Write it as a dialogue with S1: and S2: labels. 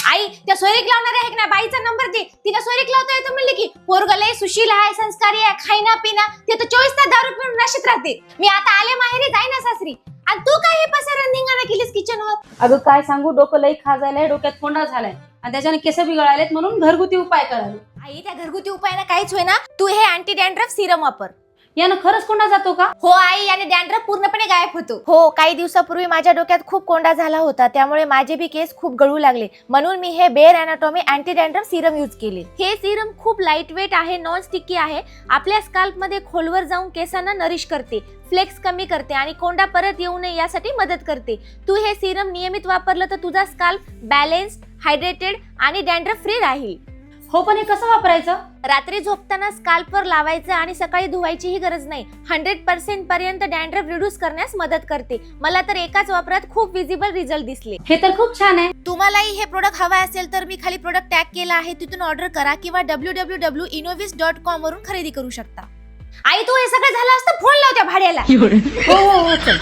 S1: आई त्या सोयरीक लावणारे आहे ना बाईचा नंबर दे, तिला सोयरीक लावता येतो म्हणले की पोरगं लय सुशील आहे, संस्कारी आहे, खाईना पिना, ते तर 24 तास दारू पिऊन नशेत राहते. मी आता आले माहेरी जाई ना सासरी, आणि तू काय हे पसारा निघाना केलीस किचनवर?
S2: अगं काय सांगू, डोकं लई खाजायलंय, डोक्यात कोंडा झालाय आणि त्याच्याने केस बिघडायलेत, म्हणून घरगुती उपाय करायला.
S1: आई त्या घरगुती उपायाने काहीच होईना, तू हे अँटी डॅन्ड्रफ सिरम वापर.
S2: यानं खरंच कोंडा जातो का?
S1: हो आई, याने डॅन्ड्रफ पूर्णपणे गायब होतो. हो, काही दिवसापूर्वी माझ्या डोक्यात खूप कोंडा झाला होता, त्यामुळे माझे बी केस खूप गळू लागले, म्हणून मी हे Bare Anatomy anti dandruff serum use केले. हे सिरम खूप लाईट वेट आहे, नॉन स्टिकी आहे, आपल्या स्काल्प मध्ये खोलवर जाऊन केसांना नरिश करते, फ्लेक्स कमी करते आणि कोंडा परत येऊ नये यासाठी मदत करते. तू हे सिरम नियमित वापरलं तर तुझा स्काल्प बॅलेन्स्ड, हायड्रेटेड आणि डॅन्ड्रफ फ्री राहील.
S2: हो, पण हे कसं वापरायचं?
S1: रात्री झोपताना स्काल्पवर लावायचं आणि सकाळी धुवायचीही गरज नाही. 100% पर्यंत डॅन्ड्रफ रिड्यूस करण्यास मदत करते. मला तर एकाच वापरात खूप विजिबल रिझल्ट दिसले.
S2: हे तर खूप छान आहे.
S1: तुम्हालाही हे प्रोडक्ट हवा असेल तर मी खाली प्रोडक्ट टॅग केला आहे, तिथून ऑर्डर करा किंवा www.innovis.com वरून खरेदी करू शकता. आई तू हे सगळं झालं असतं फोन लाव त्या भाड्याला.
S2: हो, चल.